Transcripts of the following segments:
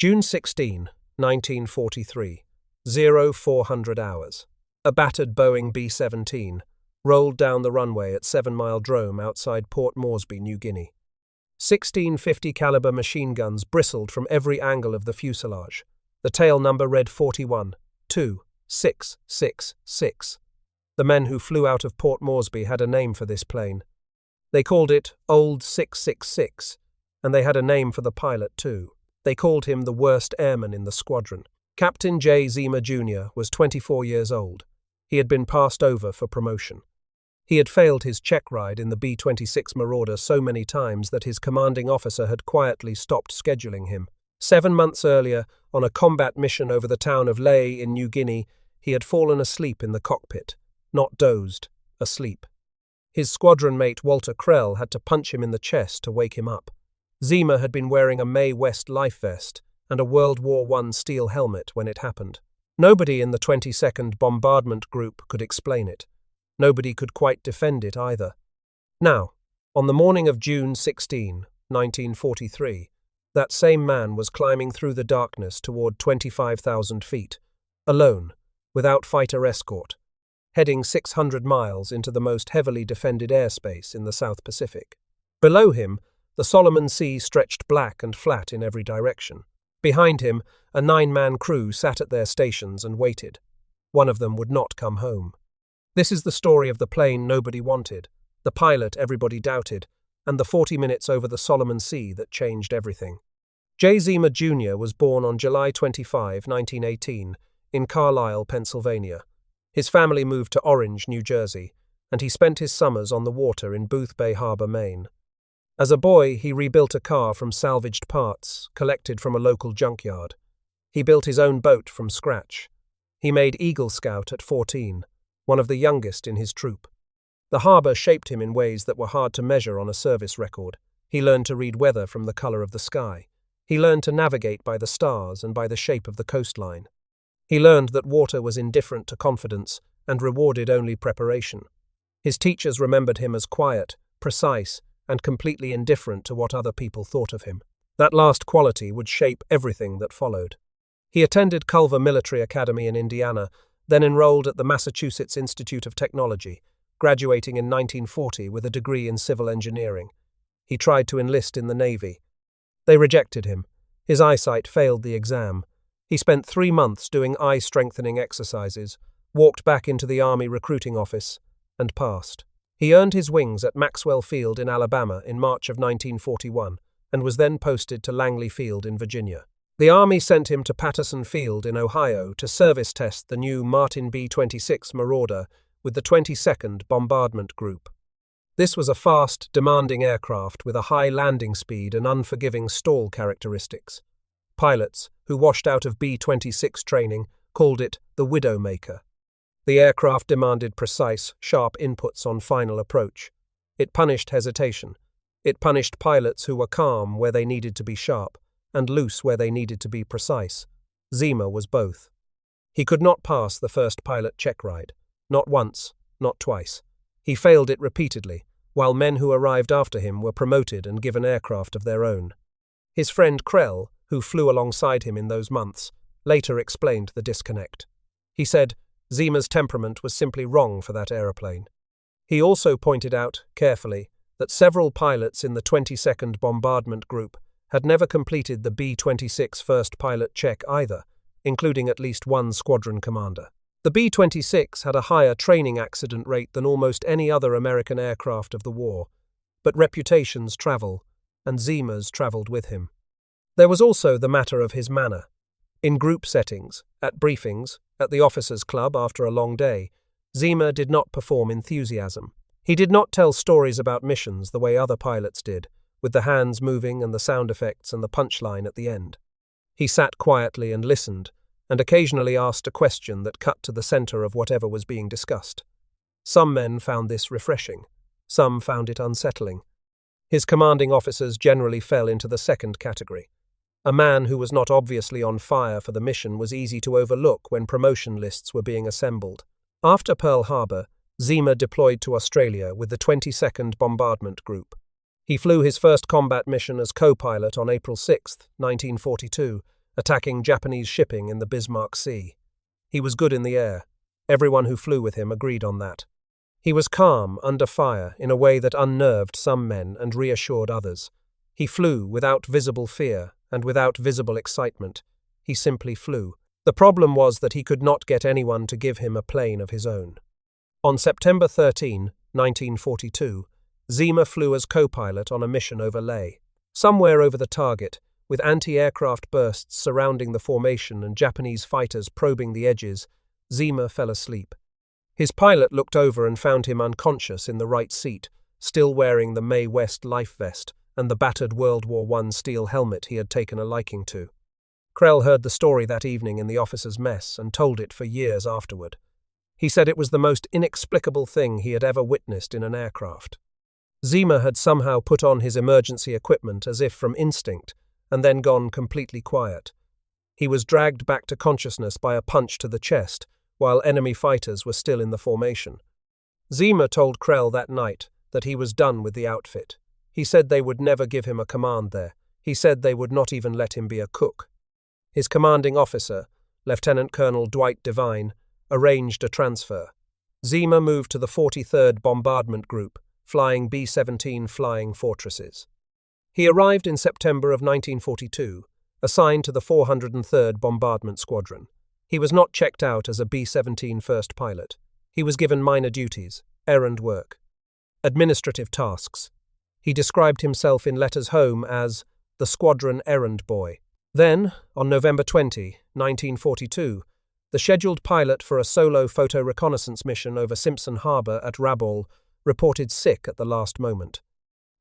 June 16, 1943, 0400 hours. A battered Boeing B-17 rolled down the runway at 7 Mile Drome outside Port Moresby, New Guinea. 16 .50 caliber machine guns bristled from every angle of the fuselage. The tail number read 41-2-666. The men who flew out of Port Moresby had a name for this plane. They called it Old 666, and they had a name for the pilot too. They called him the worst airman in the squadron. Captain Jay Zeamer Jr. was 24 years old. He had been passed over for promotion. He had failed his check ride in the B-26 Marauder so many times that his commanding officer had quietly stopped scheduling him. 7 months earlier, on a combat mission over the town of Lae in New Guinea, he had fallen asleep in the cockpit. Not dozed, asleep. His squadron mate Walter Krell had to punch him in the chest to wake him up. Zeamer had been wearing a Mae West life vest and a World War I steel helmet when it happened. Nobody in the 22nd Bombardment Group could explain it. Nobody could quite defend it either. Now, on the morning of June 16, 1943, that same man was climbing through the darkness toward 25,000 feet, alone, without fighter escort, heading 600 miles into the most heavily defended airspace in the South Pacific. Below him, the Solomon Sea stretched black and flat in every direction. Behind him, a 9-man crew sat at their stations and waited. One of them would not come home. This is the story of the plane nobody wanted, the pilot everybody doubted, and the 40 minutes over the Solomon Sea that changed everything. Jay Zeamer Jr. was born on July 25, 1918, in Carlisle, Pennsylvania. His family moved to Orange, New Jersey, and he spent his summers on the water in Booth Bay Harbor, Maine. As a boy, he rebuilt a car from salvaged parts, collected from a local junkyard. He built his own boat from scratch. He made Eagle Scout at 14, one of the youngest in his troop. The harbor shaped him in ways that were hard to measure on a service record. He learned to read weather from the color of the sky. He learned to navigate by the stars and by the shape of the coastline. He learned that water was indifferent to confidence and rewarded only preparation. His teachers remembered him as quiet, precise, and completely indifferent to what other people thought of him. That last quality would shape everything that followed. He attended Culver Military Academy in Indiana, then enrolled at the Massachusetts Institute of Technology, graduating in 1940 with a degree in civil engineering. He tried to enlist in the Navy. They rejected him. His eyesight failed the exam. He spent 3 months doing eye-strengthening exercises, walked back into the Army recruiting office, and passed. He earned his wings at Maxwell Field in Alabama in March of 1941 and was then posted to Langley Field in Virginia. The Army sent him to Patterson Field in Ohio to service test the new Martin B-26 Marauder with the 22nd Bombardment Group. This was a fast, demanding aircraft with a high landing speed and unforgiving stall characteristics. Pilots, who washed out of B-26 training, called it the Widowmaker. The aircraft demanded precise, sharp inputs on final approach. It punished hesitation. It punished pilots who were calm where they needed to be sharp, and loose where they needed to be precise. Zeamer was both. He could not pass the first pilot check ride. Not once, not twice. He failed it repeatedly, while men who arrived after him were promoted and given aircraft of their own. His friend Krell, who flew alongside him in those months, later explained the disconnect. He said Zeamer's temperament was simply wrong for that aeroplane. He also pointed out, carefully, that several pilots in the 22nd Bombardment Group had never completed the B-26 first pilot check either, including at least one squadron commander. The B-26 had a higher training accident rate than almost any other American aircraft of the war, but reputations travel, and Zeamer's traveled with him. There was also the matter of his manner. In group settings, at briefings, at the officers' club after a long day, Zeamer did not perform enthusiasm. He did not tell stories about missions the way other pilots did, with the hands moving and the sound effects and the punchline at the end. He sat quietly and listened, and occasionally asked a question that cut to the center of whatever was being discussed. Some men found this refreshing. Some found it unsettling. His commanding officers generally fell into the second category. A man who was not obviously on fire for the mission was easy to overlook when promotion lists were being assembled. After Pearl Harbor, Zeamer deployed to Australia with the 22nd Bombardment Group. He flew his first combat mission as co-pilot on April 6, 1942, attacking Japanese shipping in the Bismarck Sea. He was good in the air. Everyone who flew with him agreed on that. He was calm under fire in a way that unnerved some men and reassured others. He flew without visible fear and without visible excitement. He simply flew. The problem was that he could not get anyone to give him a plane of his own. On September 13, 1942, Zeamer flew as co-pilot on a mission over Leh. Somewhere over the target, with anti-aircraft bursts surrounding the formation and Japanese fighters probing the edges, Zeamer fell asleep. His pilot looked over and found him unconscious in the right seat, still wearing the Mae West life vest and the battered World War I steel helmet he had taken a liking to. Krell heard the story that evening in the officers' mess and told it for years afterward. He said it was the most inexplicable thing he had ever witnessed in an aircraft. Zeamer had somehow put on his emergency equipment as if from instinct, and then gone completely quiet. He was dragged back to consciousness by a punch to the chest, while enemy fighters were still in the formation. Zeamer told Krell that night that he was done with the outfit. He said they would never give him a command there. He said they would not even let him be a cook. His commanding officer, Lieutenant Colonel Dwight Devine, arranged a transfer. Zeamer moved to the 43rd Bombardment Group, flying B-17 Flying Fortresses. He arrived in September of 1942, assigned to the 403rd Bombardment Squadron. He was not checked out as a B-17 first pilot. He was given minor duties, errand work, administrative tasks. He described himself in letters home as the Squadron errand boy. Then, on November 20, 1942, the scheduled pilot for a solo photo reconnaissance mission over Simpson Harbor at Rabaul reported sick at the last moment.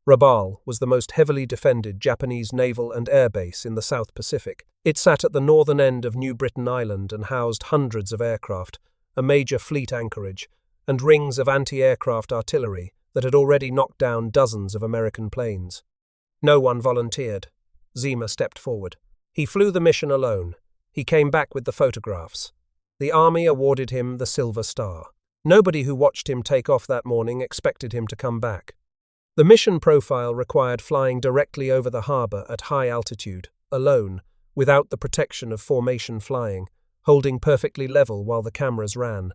Rabaul was the most heavily defended Japanese naval and air base in the South Pacific. It sat at the northern end of New Britain Island and housed hundreds of aircraft, a major fleet anchorage, and rings of anti-aircraft artillery that had already knocked down dozens of American planes. No one volunteered. Zeamer stepped forward. He flew the mission alone. He came back with the photographs. The Army awarded him the Silver Star. Nobody who watched him take off that morning expected him to come back. The mission profile required flying directly over the harbor at high altitude, alone, without the protection of formation flying, holding perfectly level while the cameras ran.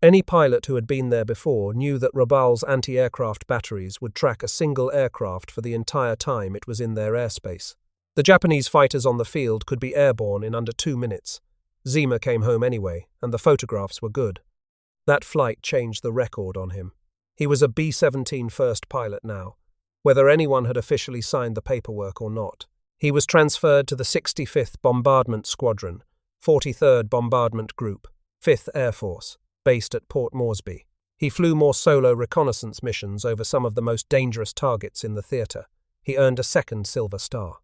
Any pilot who had been there before knew that Rabaul's anti-aircraft batteries would track a single aircraft for the entire time it was in their airspace. The Japanese fighters on the field could be airborne in under 2 minutes. Zeamer came home anyway, and the photographs were good. That flight changed the record on him. He was a B-17 first pilot now, whether anyone had officially signed the paperwork or not. He was transferred to the 65th Bombardment Squadron, 43rd Bombardment Group, 5th Air Force, based at Port Moresby. He flew more solo reconnaissance missions over some of the most dangerous targets in the theatre. He earned a second Silver Star.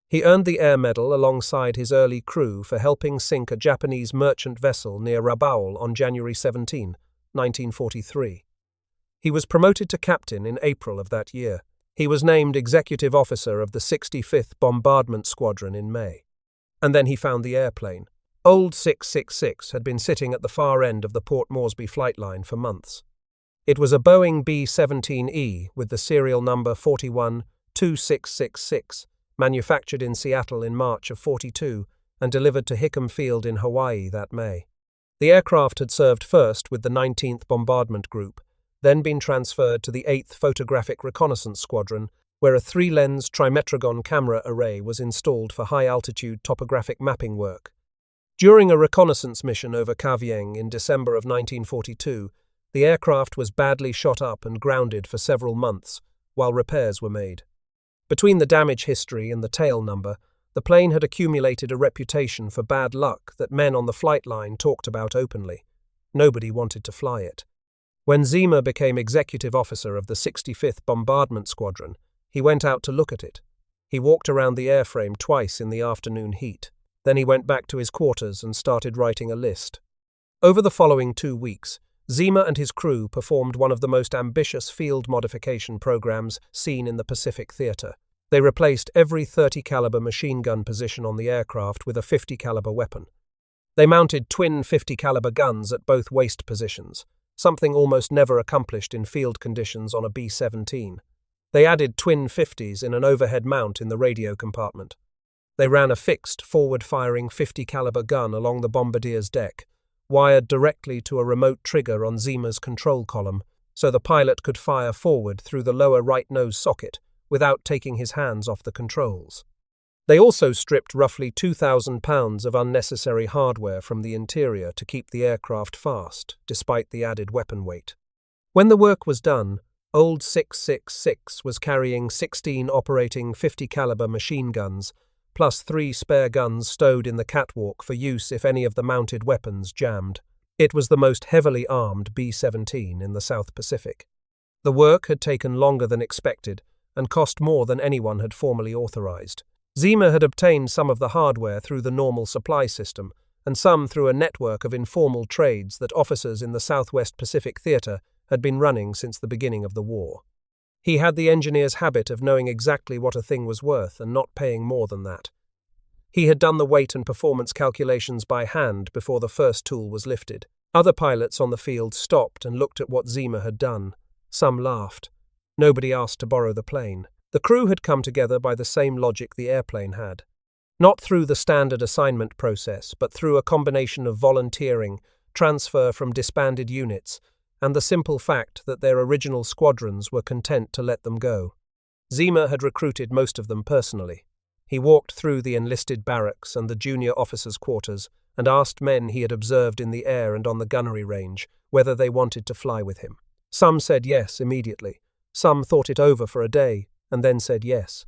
He earned the Air Medal alongside his early crew for helping sink a Japanese merchant vessel near Rabaul on January 17, 1943. He was promoted to captain in April of that year. He was named executive officer of the 65th Bombardment Squadron in May. And then he found the airplane. Old 666 had been sitting at the far end of the Port Moresby flight line for months. It was a Boeing B-17E with the serial number 412666, manufactured in Seattle in March of '42 and delivered to Hickam Field in Hawaii that May. The aircraft had served first with the 19th Bombardment Group, then been transferred to the 8th Photographic Reconnaissance Squadron, where a 3-lens trimetragon camera array was installed for high-altitude topographic mapping work. During a reconnaissance mission over Kavieng in December of 1942, the aircraft was badly shot up and grounded for several months, while repairs were made. Between the damage history and the tail number, the plane had accumulated a reputation for bad luck that men on the flight line talked about openly. Nobody wanted to fly it. When Zeamer became executive officer of the 65th Bombardment Squadron, he went out to look at it. He walked around the airframe twice in the afternoon heat. Then he went back to his quarters and started writing a list. Over the following 2 weeks, Zeamer and his crew performed one of the most ambitious field modification programs seen in the Pacific Theater. They replaced every .30 caliber machine gun position on the aircraft with a .50 caliber weapon. They mounted twin .50 caliber guns at both waist positions, something almost never accomplished in field conditions on a B-17. They added twin .50s in an overhead mount in the radio compartment. They ran a fixed, forward-firing 50-caliber gun along the bombardier's deck, wired directly to a remote trigger on Zeamer's control column, so the pilot could fire forward through the lower right nose socket without taking his hands off the controls. They also stripped roughly 2,000 pounds of unnecessary hardware from the interior to keep the aircraft fast, despite the added weapon weight. When the work was done, Old 666 was carrying 16 operating 50-caliber machine guns, plus 3 spare guns stowed in the catwalk for use if any of the mounted weapons jammed. It was the most heavily armed B-17 in the South Pacific. The work had taken longer than expected and cost more than anyone had formally authorized. Zeamer had obtained some of the hardware through the normal supply system, and some through a network of informal trades that officers in the Southwest Pacific Theater had been running since the beginning of the war. He had the engineer's habit of knowing exactly what a thing was worth and not paying more than that. He had done the weight and performance calculations by hand before the first tool was lifted. Other pilots on the field stopped and looked at what Zeamer had done. Some laughed. Nobody asked to borrow the plane. The crew had come together by the same logic the airplane had. Not through the standard assignment process, but through a combination of volunteering, transfer from disbanded units, and the simple fact that their original squadrons were content to let them go. Zeamer had recruited most of them personally. He walked through the enlisted barracks and the junior officers' quarters and asked men he had observed in the air and on the gunnery range whether they wanted to fly with him. Some said yes immediately. Some thought it over for a day and then said yes.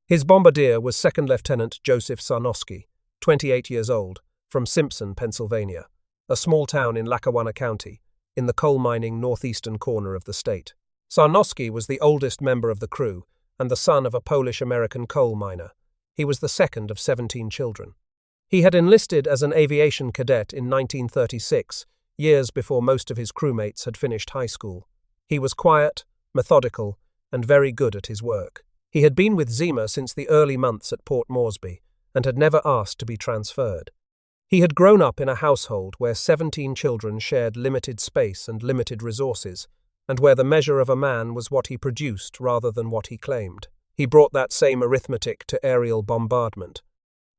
His bombardier was Second Lieutenant Joe Sarnoski, 28 years old, from Simpson, Pennsylvania, a small town in Lackawanna County, in the coal-mining northeastern corner of the state. Sarnoski was the oldest member of the crew and the son of a Polish-American coal miner. He was the second of 17 children. He had enlisted as an aviation cadet in 1936, years before most of his crewmates had finished high school. He was quiet, methodical, and very good at his work. He had been with Zeamer since the early months at Port Moresby and had never asked to be transferred. He had grown up in a household where 17 children shared limited space and limited resources, and where the measure of a man was what he produced rather than what he claimed. He brought that same arithmetic to aerial bombardment.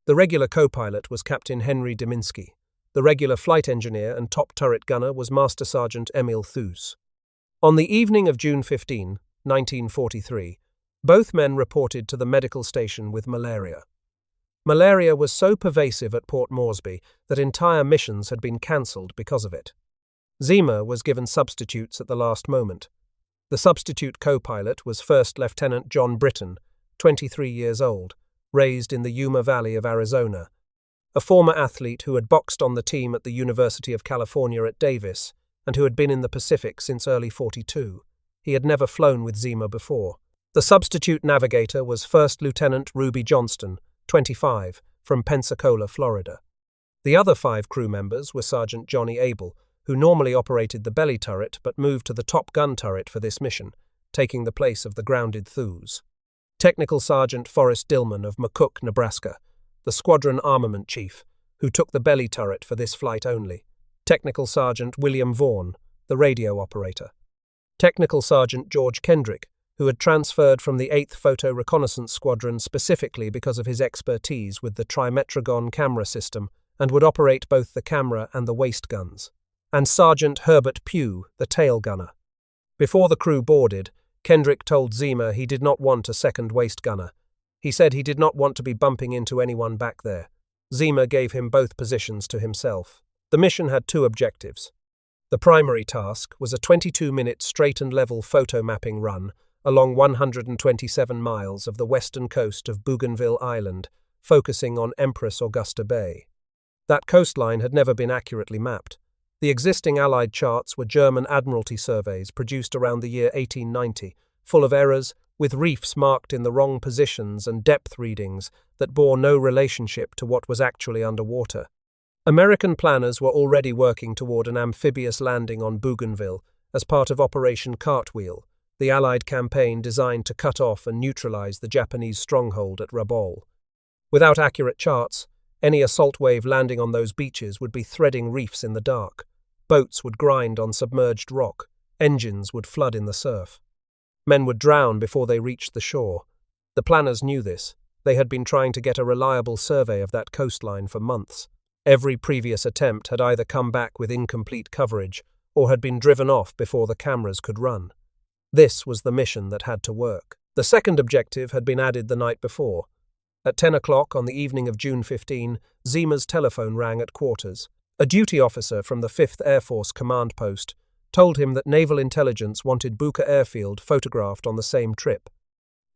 The regular co-pilot was Captain Henry Deminsky. The regular flight engineer and top turret gunner was Master Sergeant Emil Thus. On the evening of June 15, 1943, both men reported to the medical station with malaria. Malaria was so pervasive at Port Moresby that entire missions had been cancelled because of it. Zeamer was given substitutes at the last moment. The substitute co-pilot was First Lieutenant John Britton, 23 years old, raised in the Yuma Valley of Arizona, a former athlete who had boxed on the team at the University of California at Davis and who had been in the Pacific since early '42. He had never flown with Zeamer before. The substitute navigator was First Lieutenant Ruby Johnston, 25, from Pensacola, Florida. The other 5 crew members were Sergeant Johnny Abel, who normally operated the belly turret but moved to the top gun turret for this mission, taking the place of the grounded Thus. Technical Sergeant Forrest Dillman of McCook, Nebraska, the squadron armament chief, who took the belly turret for this flight only. Technical Sergeant William Vaughan, the radio operator. Technical Sergeant George Kendrick, who had transferred from the 8th Photo Reconnaissance Squadron specifically because of his expertise with the Trimetragon camera system and would operate both the camera and the waist guns. And Sergeant Herbert Pugh, the tail gunner. Before the crew boarded, Kendrick told Zeamer he did not want a second waist gunner. He said he did not want to be bumping into anyone back there. Zeamer gave him both positions to himself. The mission had 2 objectives. The primary task was a 22-minute straight and level photo mapping run along 127 miles of the western coast of Bougainville Island, focusing on Empress Augusta Bay. That coastline had never been accurately mapped. The existing Allied charts were German Admiralty surveys produced around the year 1890, full of errors, with reefs marked in the wrong positions and depth readings that bore no relationship to what was actually underwater. American planners were already working toward an amphibious landing on Bougainville as part of Operation Cartwheel, the Allied campaign designed to cut off and neutralize the Japanese stronghold at Rabaul. Without accurate charts, any assault wave landing on those beaches would be threading reefs in the dark. Boats would grind on submerged rock. Engines would flood in the surf. Men would drown before they reached the shore. The planners knew this. They had been trying to get a reliable survey of that coastline for months. Every previous attempt had either come back with incomplete coverage or had been driven off before the cameras could run. This was the mission that had to work. The second objective had been added the night before. At 10 o'clock on the evening of June 15, Zeamer's telephone rang at quarters. A duty officer from the 5th Air Force command post told him that Naval Intelligence wanted Buka Airfield photographed on the same trip.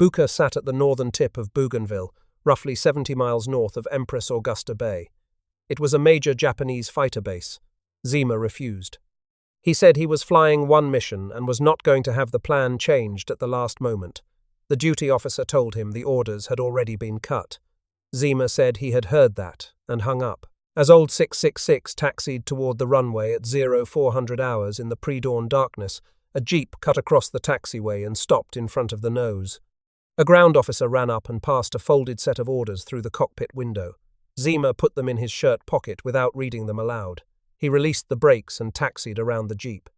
Buka sat at the northern tip of Bougainville, roughly 70 miles north of Empress Augusta Bay. It was a major Japanese fighter base. Zeamer refused. He said he was flying one mission and was not going to have the plan changed at the last moment. The duty officer told him the orders had already been cut. Zeamer said he had heard that and hung up. As Old 666 taxied toward the runway at 0400 hours in the pre-dawn darkness, a jeep cut across the taxiway and stopped in front of the nose. A ground officer ran up and passed a folded set of orders through the cockpit window. Zeamer put them in his shirt pocket without reading them aloud. He released the brakes and taxied around the jeep.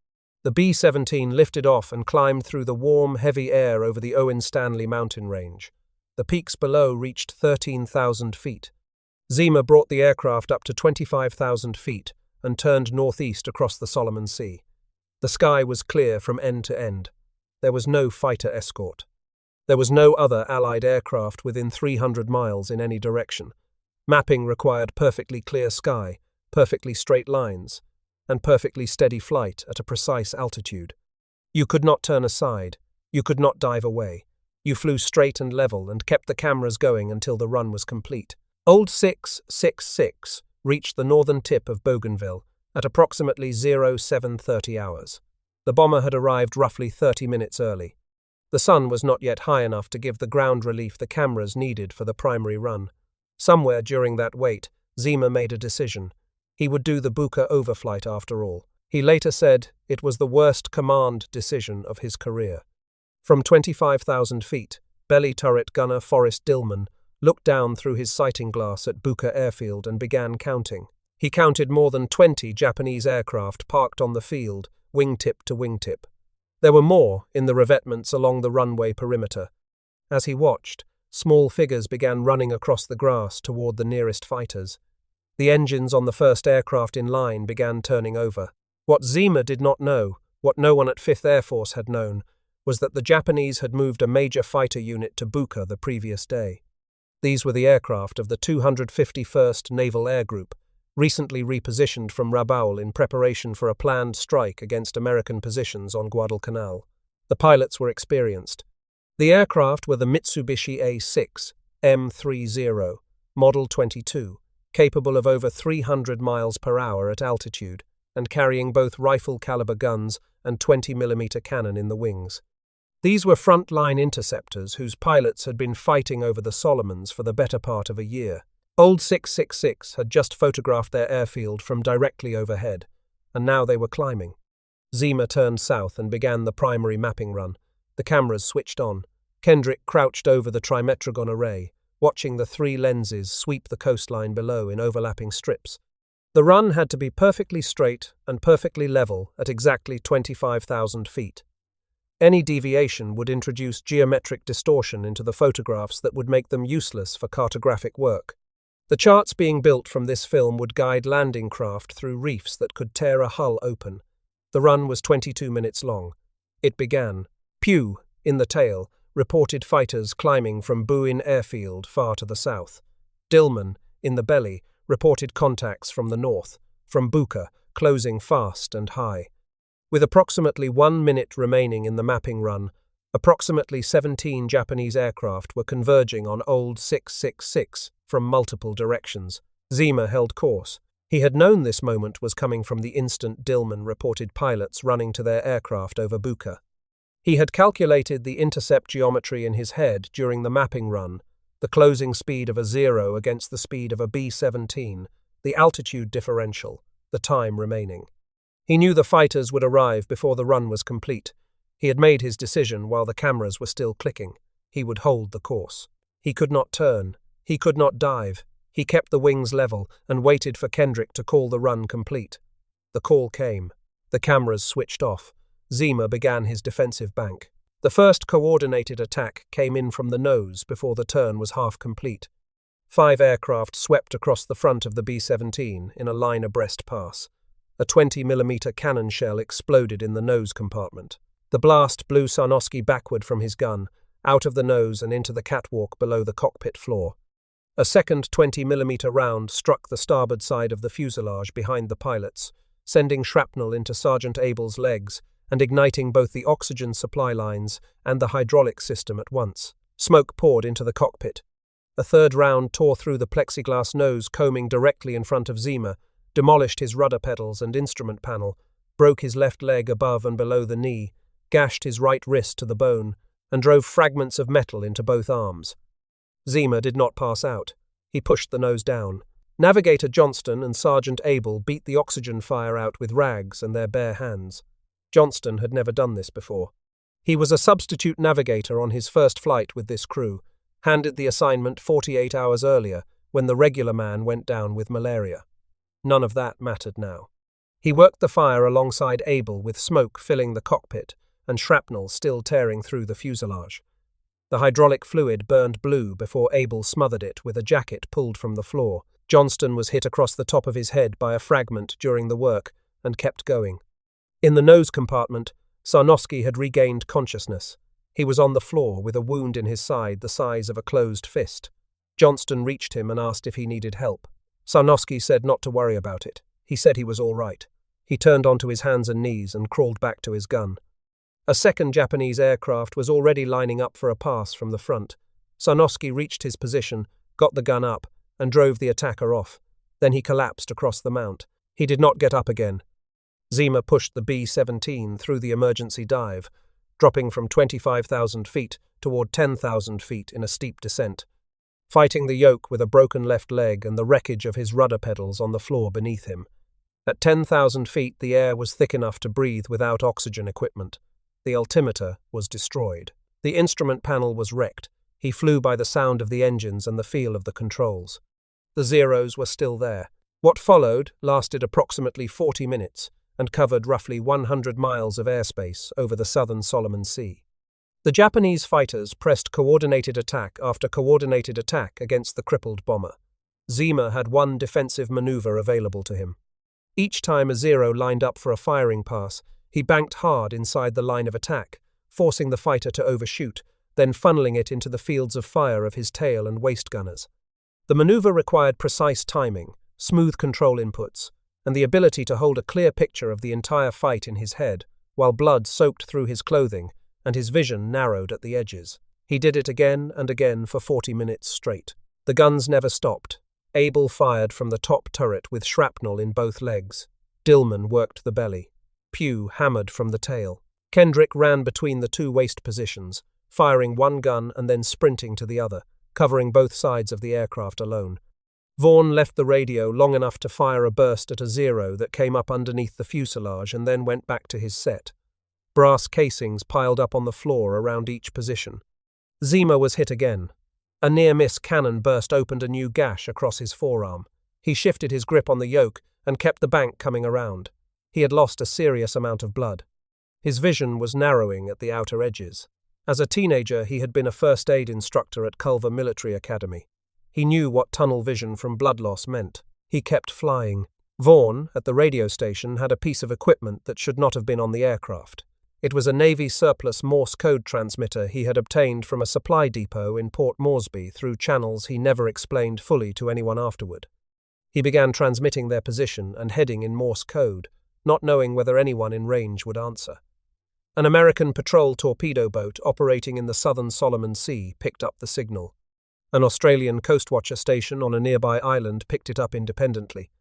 The B-17 lifted off and climbed through the warm, heavy air over the Owen Stanley mountain range. The peaks below reached 13,000 feet. Zeamer brought the aircraft up to 25,000 feet and turned northeast across the Solomon Sea. The sky was clear from end to end. There was no fighter escort. There was no other Allied aircraft within 300 miles in any direction. Mapping required perfectly clear sky, perfectly straight lines, and perfectly steady flight at a precise altitude. You could not turn aside. You could not dive away. You flew straight and level and kept the cameras going until the run was complete. Old 666 reached the northern tip of Bougainville at approximately 0730 hours. The bomber had arrived roughly 30 minutes early. The sun was not yet high enough to give the ground relief the cameras needed for the primary run. Somewhere during that wait, Zeamer made a decision. He would do the Buka overflight after all. He later said it was the worst command decision of his career. From 25,000 feet, belly turret gunner Forrest Dillman looked down through his sighting glass at Buka Airfield and began counting. He counted more than 20 Japanese aircraft parked on the field, wingtip to wingtip. There were more in the revetments along the runway perimeter. As he watched, small figures began running across the grass toward the nearest fighters. The engines on the first aircraft in line began turning over. What Zeamer did not know, what no one at 5th Air Force had known, was that the Japanese had moved a major fighter unit to Buka the previous day. These were the aircraft of the 251st Naval Air Group, recently repositioned from Rabaul in preparation for a planned strike against American positions on Guadalcanal. The pilots were experienced. The aircraft were the Mitsubishi A6 M30, Model 22, capable of over 300 miles per hour at altitude and carrying both rifle-caliber guns and 20mm cannon in the wings. These were front-line interceptors whose pilots had been fighting over the Solomons for the better part of a year. Old 666 had just photographed their airfield from directly overhead, and now they were climbing. Zeamer turned south and began the primary mapping run. The cameras switched on. Kendrick crouched over the trimetragon array, watching the 3 lenses sweep the coastline below in overlapping strips. The run had to be perfectly straight and perfectly level at exactly 25,000 feet. Any deviation would introduce geometric distortion into the photographs that would make them useless for cartographic work. The charts being built from this film would guide landing craft through reefs that could tear a hull open. The run was 22 minutes long. It began. Pew, in the tail, reported fighters climbing from Buin Airfield far to the south. Dillman, in the belly, reported contacts from the north, from Buka, closing fast and high. With approximately 1 minute remaining in the mapping run, approximately 17 Japanese aircraft were converging on Old 666 from multiple directions. Zeamer held course. He had known this moment was coming from the instant Dillman reported pilots running to their aircraft over Buka. He had calculated the intercept geometry in his head during the mapping run, the closing speed of a 0 against the speed of a B-17, the altitude differential, the time remaining. He knew the fighters would arrive before the run was complete. He had made his decision while the cameras were still clicking. He would hold the course. He could not turn. He could not dive. He kept the wings level and waited for Kendrick to call the run complete. The call came. The cameras switched off. Zeamer began his defensive bank. The first coordinated attack came in from the nose before the turn was half complete. 5 aircraft swept across the front of the B-17 in a line abreast pass. A 20mm cannon shell exploded in the nose compartment. The blast blew Sarnoski backward from his gun, out of the nose and into the catwalk below the cockpit floor. A second 20mm round struck the starboard side of the fuselage behind the pilots, sending shrapnel into Sergeant Abel's legs and igniting both the oxygen supply lines and the hydraulic system at once. Smoke poured into the cockpit. A third round tore through the plexiglass nose combing directly in front of Zeamer, demolished his rudder pedals and instrument panel, broke his left leg above and below the knee, gashed his right wrist to the bone, and drove fragments of metal into both arms. Zeamer did not pass out. He pushed the nose down. Navigator Johnston and Sergeant Abel beat the oxygen fire out with rags and their bare hands. Johnston had never done this before. He was a substitute navigator on his first flight with this crew, handed the assignment 48 hours earlier when the regular man went down with malaria. None of that mattered now. He worked the fire alongside Abel with smoke filling the cockpit and shrapnel still tearing through the fuselage. The hydraulic fluid burned blue before Abel smothered it with a jacket pulled from the floor. Johnston was hit across the top of his head by a fragment during the work and kept going. In the nose compartment, Sarnoski had regained consciousness. He was on the floor with a wound in his side the size of a closed fist. Johnston reached him and asked if he needed help. Sarnoski said not to worry about it. He said he was all right. He turned onto his hands and knees and crawled back to his gun. A second Japanese aircraft was already lining up for a pass from the front. Sarnoski reached his position, got the gun up, and drove the attacker off. Then he collapsed across the mount. He did not get up again. Zeamer pushed the B-17 through the emergency dive, dropping from 25,000 feet toward 10,000 feet in a steep descent, fighting the yoke with a broken left leg and the wreckage of his rudder pedals on the floor beneath him. At 10,000 feet, the air was thick enough to breathe without oxygen equipment. The altimeter was destroyed. The instrument panel was wrecked. He flew by the sound of the engines and the feel of the controls. The zeros were still there. What followed lasted approximately 40 minutes and covered roughly 100 miles of airspace over the southern Solomon Sea. The Japanese fighters pressed coordinated attack after coordinated attack against the crippled bomber. Zeamer had one defensive maneuver available to him. Each time a Zero lined up for a firing pass, he banked hard inside the line of attack, forcing the fighter to overshoot, then funneling it into the fields of fire of his tail and waist gunners. The maneuver required precise timing, smooth control inputs, and the ability to hold a clear picture of the entire fight in his head, while blood soaked through his clothing and his vision narrowed at the edges. He did it again and again for 40 minutes straight. The guns never stopped. Abel fired from the top turret with shrapnel in both legs. Dillman worked the belly. Pugh hammered from the tail. Kendrick ran between the two waist positions, firing one gun and then sprinting to the other, covering both sides of the aircraft alone. Vaughan left the radio long enough to fire a burst at a Zero that came up underneath the fuselage and then went back to his set. Brass casings piled up on the floor around each position. Zeamer was hit again. A near-miss cannon burst opened a new gash across his forearm. He shifted his grip on the yoke and kept the bank coming around. He had lost a serious amount of blood. His vision was narrowing at the outer edges. As a teenager, he had been a first aid instructor at Culver Military Academy. He knew what tunnel vision from blood loss meant. He kept flying. Vaughan, at the radio station, had a piece of equipment that should not have been on the aircraft. It was a Navy surplus Morse code transmitter he had obtained from a supply depot in Port Moresby through channels he never explained fully to anyone afterward. He began transmitting their position and heading in Morse code, not knowing whether anyone in range would answer. An American patrol torpedo boat operating in the southern Solomon Sea picked up the signal. An Australian coastwatcher station on a nearby island picked it up independently.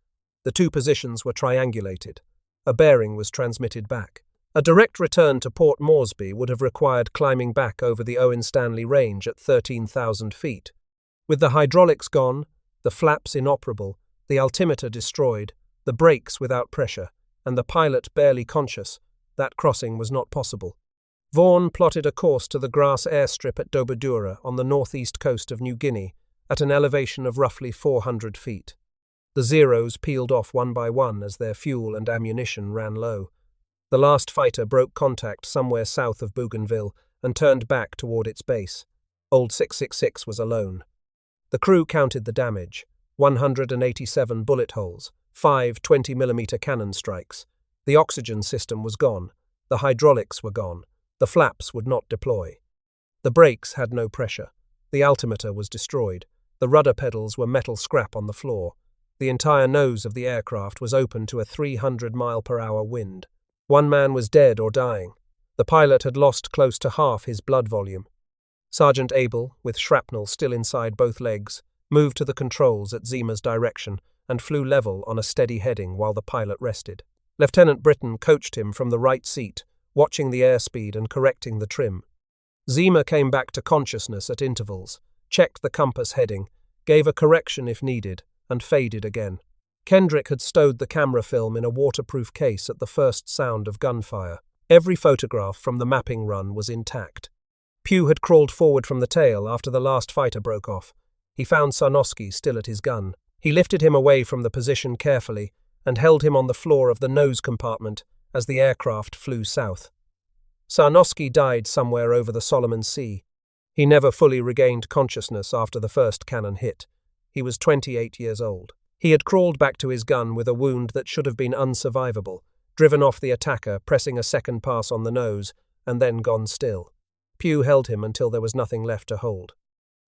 The two positions were triangulated. A bearing was transmitted back. A direct return to Port Moresby would have required climbing back over the Owen Stanley Range at 13,000 feet. With the hydraulics gone, the flaps inoperable, the altimeter destroyed, the brakes without pressure, and the pilot barely conscious, that crossing was not possible. Vaughan plotted a course to the grass airstrip at Dobadura on the northeast coast of New Guinea at an elevation of roughly 400 feet. The Zeros peeled off one by one as their fuel and ammunition ran low. The last fighter broke contact somewhere south of Bougainville and turned back toward its base. Old 666 was alone. The crew counted the damage: 187 bullet holes, 5 20mm cannon strikes. The oxygen system was gone. The hydraulics were gone. The flaps would not deploy. The brakes had no pressure. The altimeter was destroyed. The rudder pedals were metal scrap on the floor. The entire nose of the aircraft was open to a 300-mile-per-hour wind. One man was dead or dying. The pilot had lost close to half his blood volume. Sergeant Abel, with shrapnel still inside both legs, moved to the controls at Zeamer's direction and flew level on a steady heading while the pilot rested. Lieutenant Britton coached him from the right seat, watching the airspeed and correcting the trim. Zeamer came back to consciousness at intervals, checked the compass heading, gave a correction if needed, and faded again. Kendrick had stowed the camera film in a waterproof case at the first sound of gunfire. Every photograph from the mapping run was intact. Pugh had crawled forward from the tail after the last fighter broke off. He found Sarnoski still at his gun. He lifted him away from the position carefully and held him on the floor of the nose compartment as the aircraft flew south. Sarnoski died somewhere over the Solomon Sea. He never fully regained consciousness after the first cannon hit. He was 28 years old. He had crawled back to his gun with a wound that should have been unsurvivable, driven off the attacker, pressing a second pass on the nose, and then gone still. Pugh held him until there was nothing left to hold.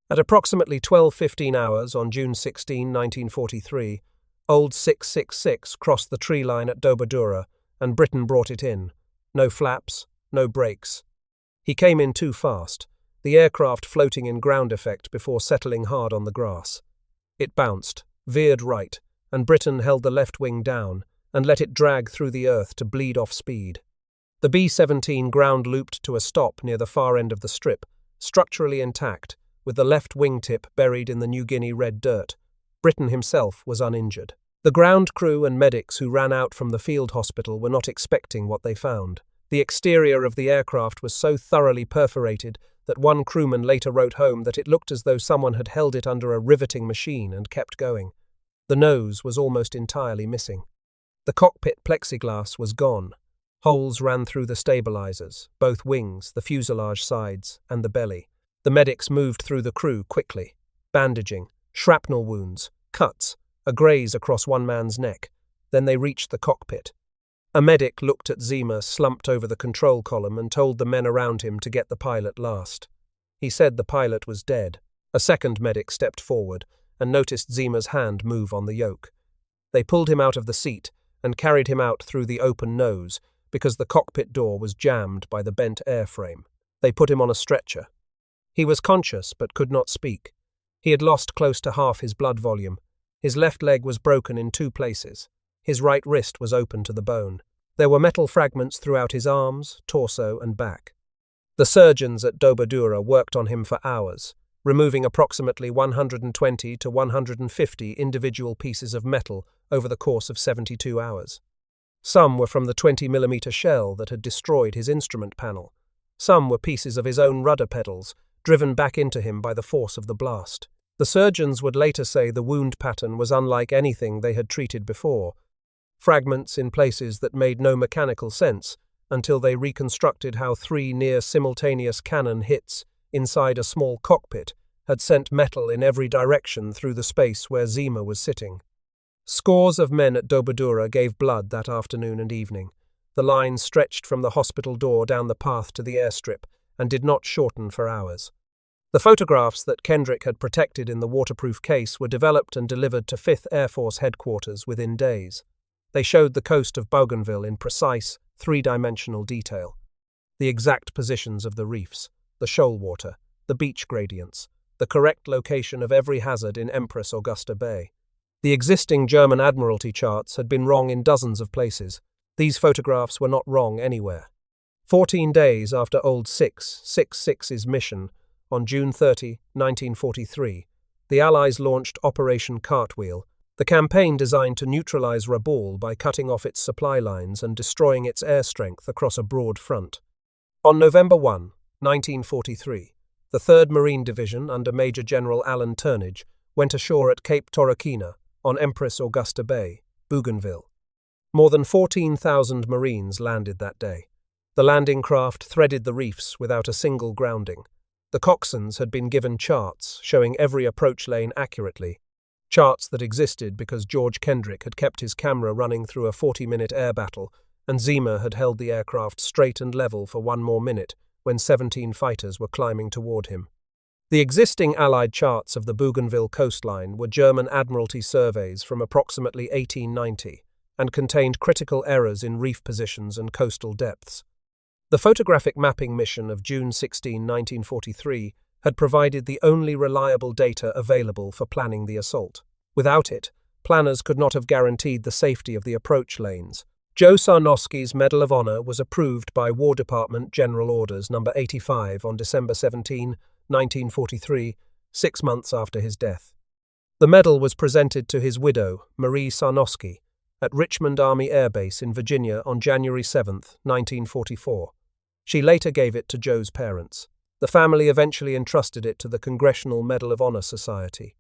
At approximately 12:15 hours on June 16, 1943, Old 666 crossed the tree line at Dobadura, and Britain brought it in. No flaps, no brakes. He came in too fast, the aircraft floating in ground effect before settling hard on the grass. It bounced, veered right, and Britain held the left wing down and let it drag through the earth to bleed off speed. The B-17 ground looped to a stop near the far end of the strip, structurally intact, with the left wingtip buried in the New Guinea red dirt. Britain himself was uninjured. The ground crew and medics who ran out from the field hospital were not expecting what they found. The exterior of the aircraft was so thoroughly perforated that one crewman later wrote home that it looked as though someone had held it under a riveting machine and kept going. The nose was almost entirely missing. The cockpit plexiglass was gone. Holes ran through the stabilizers, both wings, the fuselage sides, and the belly. The medics moved through the crew quickly. Bandaging, shrapnel wounds, cuts, a graze across one man's neck. Then they reached the cockpit. A medic looked at Zeamer slumped over the control column and told the men around him to get the pilot last. He said the pilot was dead. A second medic stepped forward and noticed Zeamer's hand move on the yoke. They pulled him out of the seat and carried him out through the open nose because the cockpit door was jammed by the bent airframe. They put him on a stretcher. He was conscious but could not speak. He had lost close to half his blood volume. His left leg was broken in 2 places. His right wrist was open to the bone. There were metal fragments throughout his arms, torso, and back. The surgeons at Dobadura worked on him for hours, removing approximately 120 to 150 individual pieces of metal over the course of 72 hours. Some were from the 20mm shell that had destroyed his instrument panel. Some were pieces of his own rudder pedals, driven back into him by the force of the blast. The surgeons would later say the wound pattern was unlike anything they had treated before. Fragments in places that made no mechanical sense until they reconstructed how 3 near-simultaneous cannon hits inside a small cockpit had sent metal in every direction through the space where Zeamer was sitting. Scores of men at Dobadura gave blood that afternoon and evening. The line stretched from the hospital door down the path to the airstrip and did not shorten for hours. The photographs that Kendrick had protected in the waterproof case were developed and delivered to 5th Air Force headquarters within days. They showed the coast of Bougainville in precise, 3-dimensional detail. The exact positions of the reefs, the shoal water, the beach gradients, the correct location of every hazard in Empress Augusta Bay. The existing German Admiralty charts had been wrong in dozens of places. These photographs were not wrong anywhere. 14 days after Old 666's mission, on June 30, 1943, the Allies launched Operation Cartwheel, the campaign designed to neutralize Rabaul by cutting off its supply lines and destroying its air strength across a broad front. On November 1, 1943, the 3rd Marine Division under Major General Alan Turnage went ashore at Cape Torokina on Empress Augusta Bay, Bougainville. More than 14,000 Marines landed that day. The landing craft threaded the reefs without a single grounding. The coxswains had been given charts showing every approach lane accurately, charts that existed because George Kendrick had kept his camera running through a 40-minute air battle, and Zeamer had held the aircraft straight and level for one more minute when 17 fighters were climbing toward him. The existing Allied charts of the Bougainville coastline were German Admiralty surveys from approximately 1890 and contained critical errors in reef positions and coastal depths. The photographic mapping mission of June 16, 1943, had provided the only reliable data available for planning the assault. Without it, planners could not have guaranteed the safety of the approach lanes. Joe Sarnoski's Medal of Honor was approved by War Department General Orders No. 85 on December 17, 1943, 6 months after his death. The medal was presented to his widow, Marie Sarnoski, at Richmond Army Air Base in Virginia on January 7, 1944. She later gave it to Joe's parents. The family eventually entrusted it to the Congressional Medal of Honor Society.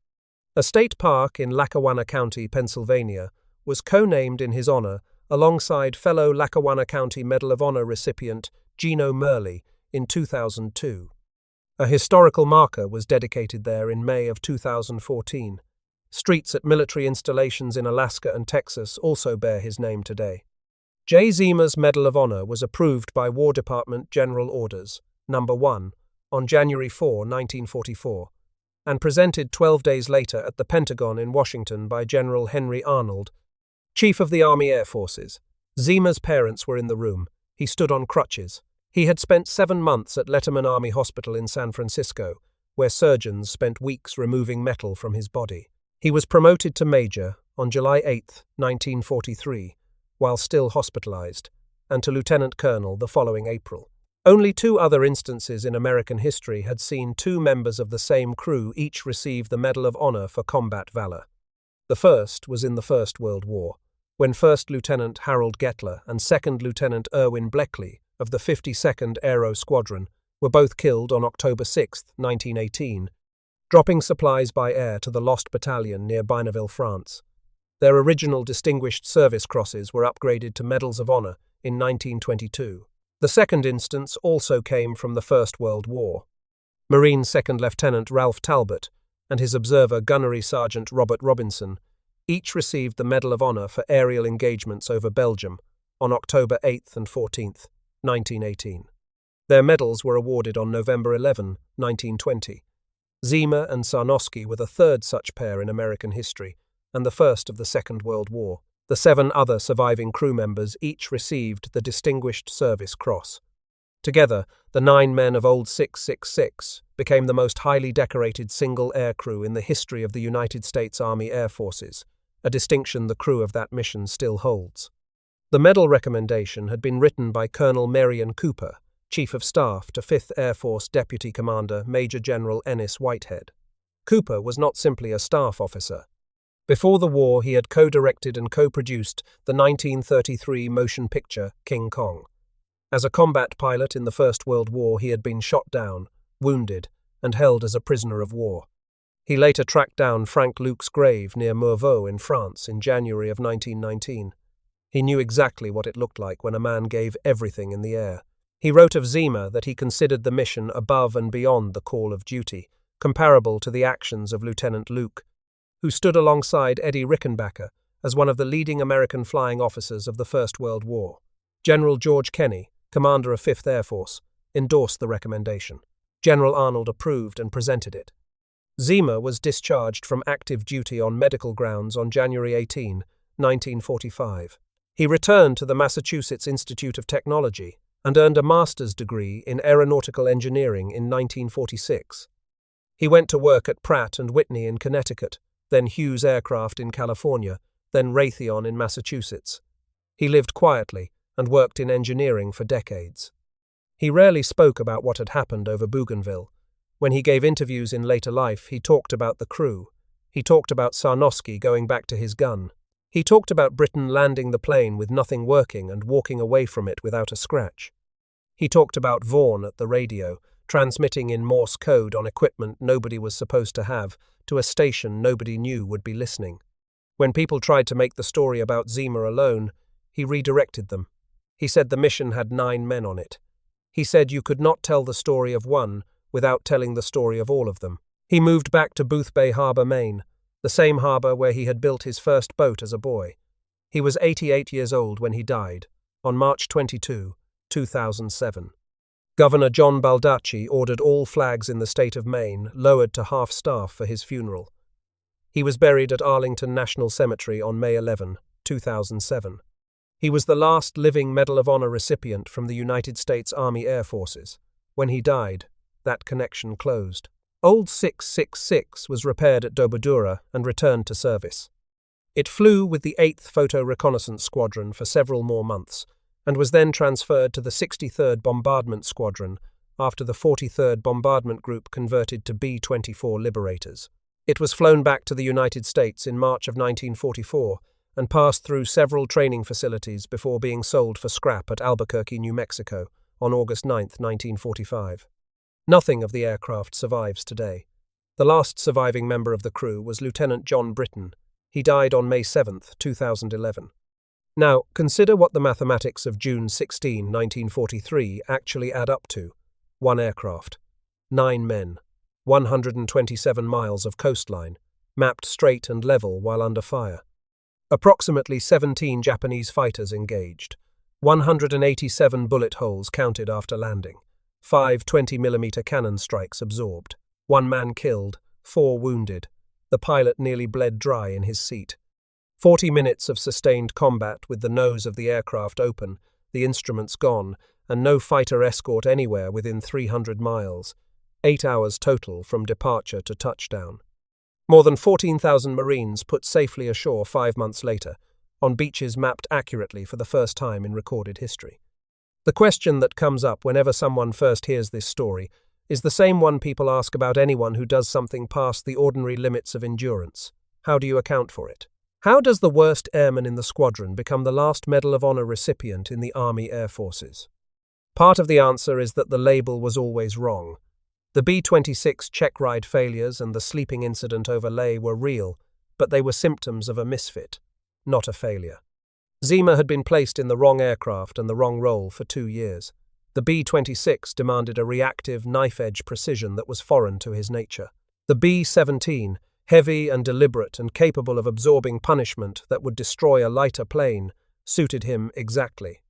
A state park in Lackawanna County, Pennsylvania, was co-named in his honor alongside fellow Lackawanna County Medal of Honor recipient Gino Merle in 2002. A historical marker was dedicated there in May of 2014. Streets at military installations in Alaska and Texas also bear his name today. Jay Zeamer's Medal of Honor was approved by War Department General Orders No. 1 on January 4, 1944, and presented 12 days later at the Pentagon in Washington by General Henry Arnold, Chief of the Army Air Forces. Zeamer's parents were in the room. He stood on crutches. He had spent 7 months at Letterman Army Hospital in San Francisco, where surgeons spent weeks removing metal from his body. He was promoted to Major on July 8, 1943, while still hospitalized, and to Lieutenant Colonel the following April. Only 2 other instances in American history had seen 2 members of the same crew each receive the Medal of Honor for combat valor. The first was in the First World War, when First Lieutenant Harold Gettler and Second Lieutenant Irwin Bleckley of the 52nd Aero Squadron were both killed on October 6, 1918, dropping supplies by air to the Lost Battalion near Bougainville, France. Their original Distinguished Service Crosses were upgraded to Medals of Honor in 1922. The second instance also came from the First World War. Marine Second Lieutenant Ralph Talbot and his observer Gunnery Sergeant Robert Robinson each received the Medal of Honor for aerial engagements over Belgium on October 8 and 14, 1918. Their medals were awarded on November 11, 1920. Zeamer and Sarnoski were the third such pair in American history, and the first of the Second World War. The 7 other surviving crew members each received the Distinguished Service Cross. Together, the 9 men of Old 666 became the most highly decorated single air crew in the history of the United States Army Air Forces, a distinction the crew of that mission still holds. The medal recommendation had been written by Colonel Marion Cooper, Chief of Staff to 5th Air Force Deputy Commander Major General Ennis Whitehead. Cooper was not simply a staff officer. Before the war, he had co-directed and co-produced the 1933 motion picture King Kong. As a combat pilot in the First World War, he had been shot down, wounded, and held as a prisoner of war. He later tracked down Frank Luke's grave near Morveau in France in January of 1919. He knew exactly what it looked like when a man gave everything in the air. He wrote of Zeamer that he considered the mission above and beyond the call of duty, comparable to the actions of Lieutenant Luke, who stood alongside Eddie Rickenbacker as one of the leading American flying officers of the First World War. General George Kenney, commander of 5th Air Force, endorsed the recommendation. General Arnold approved and presented it. Zeamer was discharged from active duty on medical grounds on January 18, 1945. He returned to the Massachusetts Institute of Technology and earned a master's degree in aeronautical engineering in 1946. He went to work at Pratt & Whitney in Connecticut, then Hughes Aircraft in California, then Raytheon in Massachusetts. He lived quietly and worked in engineering for decades. He rarely spoke about what had happened over Bougainville. When he gave interviews in later life, he talked about the crew. He talked about Sarnoski going back to his gun. He talked about Britain landing the plane with nothing working and walking away from it without a scratch. He talked about Vaughan at the radio, transmitting in Morse code on equipment nobody was supposed to have to a station nobody knew would be listening. When people tried to make the story about Zeamer alone, he redirected them. He said the mission had 9 men on it. He said you could not tell the story of one without telling the story of all of them. He moved back to Boothbay Harbour, Maine, the same harbour where he had built his first boat as a boy. He was 88 years old when he died, on March 22, 2007. Governor John Baldacci ordered all flags in the state of Maine lowered to half-staff for his funeral. He was buried at Arlington National Cemetery on May 11, 2007. He was the last living Medal of Honor recipient from the United States Army Air Forces. When he died, that connection closed. Old 666 was repaired at Dobodura and returned to service. It flew with the 8th Photo Reconnaissance Squadron for several more months, and was then transferred to the 63rd Bombardment Squadron after the 43rd Bombardment Group converted to B-24 Liberators. It was flown back to the United States in March of 1944 and passed through several training facilities before being sold for scrap at Albuquerque, New Mexico, on August 9, 1945. Nothing of the aircraft survives today. The last surviving member of the crew was Lieutenant John Britton. He died on May 7, 2011. Now, consider what the mathematics of June 16, 1943 actually add up to. 1 aircraft, 9 men, 127 miles of coastline, mapped straight and level while under fire. Approximately 17 Japanese fighters engaged, 187 bullet holes counted after landing, 5 20mm cannon strikes absorbed, 1 man killed, 4 wounded. The pilot nearly bled dry in his seat. 40 minutes of sustained combat with the nose of the aircraft open, the instruments gone, and no fighter escort anywhere within 300 miles. 8 hours total from departure to touchdown. More than 14,000 Marines put safely ashore 5 months later, on beaches mapped accurately for the first time in recorded history. The question that comes up whenever someone first hears this story is the same one people ask about anyone who does something past the ordinary limits of endurance. How do you account for it? How does the worst airman in the squadron become the last Medal of Honor recipient in the Army Air Forces? Part of the answer is that the label was always wrong. The B-26 check ride failures and the sleeping incident over Leh were real, but they were symptoms of a misfit, not a failure. Zeamer had been placed in the wrong aircraft and the wrong role for 2 years. The B-26 demanded a reactive, knife-edge precision that was foreign to his nature. The B-17, heavy and deliberate and capable of absorbing punishment that would destroy a lighter plane, suited him exactly.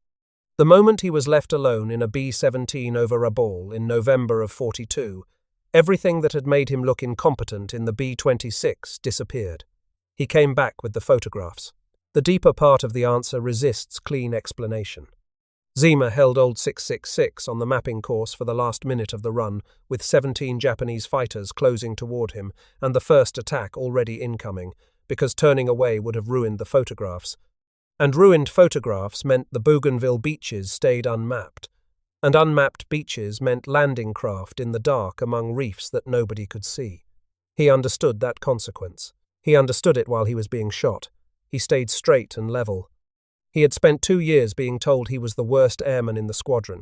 The moment he was left alone in a B-17 over Rabaul in November of 42, everything that had made him look incompetent in the B-26 disappeared. He came back with the photographs. The deeper part of the answer resists clean explanation. Zeamer held Old 666 on the mapping course for the last minute of the run, with 17 Japanese fighters closing toward him and the first attack already incoming, because turning away would have ruined the photographs. And ruined photographs meant the Bougainville beaches stayed unmapped, and unmapped beaches meant landing craft in the dark among reefs that nobody could see. He understood that consequence. He understood it while he was being shot. He stayed straight and level. He had spent 2 years being told he was the worst airman in the squadron.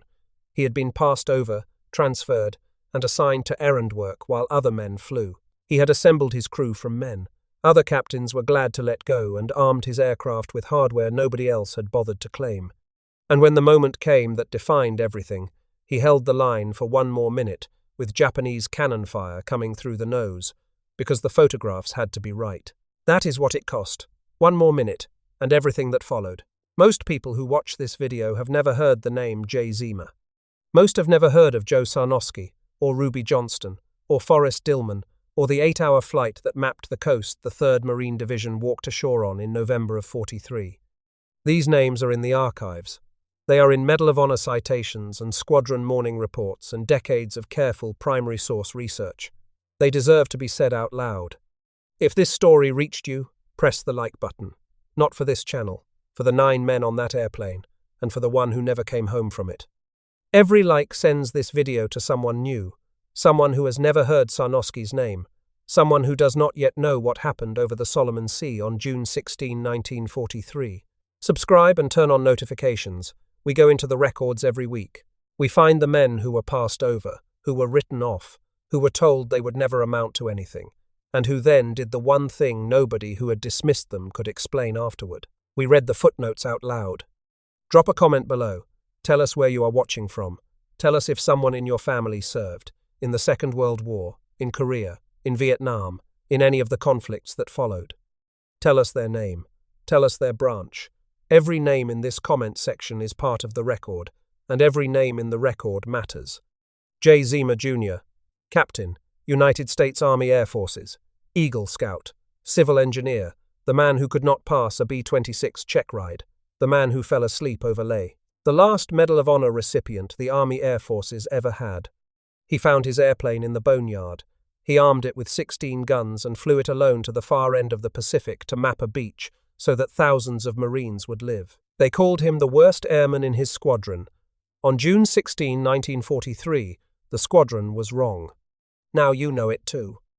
He had been passed over, transferred, and assigned to errand work while other men flew. He had assembled his crew from men. Other captains were glad to let go and armed his aircraft with hardware nobody else had bothered to claim. And when the moment came that defined everything, he held the line for 1 more minute, with Japanese cannon fire coming through the nose, because the photographs had to be right. That is what it cost. 1 more minute, and everything that followed. Most people who watch this video have never heard the name Jay Zeamer. Most have never heard of Joe Sarnoski, or Ruby Johnston, or Forrest Dillman, or the 8-hour flight that mapped the coast the 3rd Marine Division walked ashore on in November of 43. These names are in the archives. They are in Medal of Honor citations and squadron morning reports and decades of careful primary source research. They deserve to be said out loud. If this story reached you, press the like button. Not for this channel, for the 9 men on that airplane, and for the one who never came home from it. Every like sends this video to someone new, someone who has never heard Sarnoski's name, someone who does not yet know what happened over the Solomon Sea on June 16, 1943. Subscribe and turn on notifications. We go into the records every week. We find the men who were passed over, who were written off, who were told they would never amount to anything, and who then did the one thing nobody who had dismissed them could explain afterward. We read the footnotes out loud. Drop a comment below. Tell us where you are watching from. Tell us if someone in your family served in the Second World War, in Korea, in Vietnam, in any of the conflicts that followed. Tell us their name. Tell us their branch. Every name in this comment section is part of the record, and every name in the record matters. Jay Zeamer Jr., Captain, United States Army Air Forces, Eagle Scout, Civil Engineer, the man who could not pass a B-26 check ride, the man who fell asleep over Leh, the last Medal of Honor recipient the Army Air Forces ever had. He found his airplane in the boneyard. He armed it with 16 guns and flew it alone to the far end of the Pacific to map a beach so that thousands of Marines would live. They called him the worst airman in his squadron. On June 16, 1943, the squadron was wrong. Now you know it too.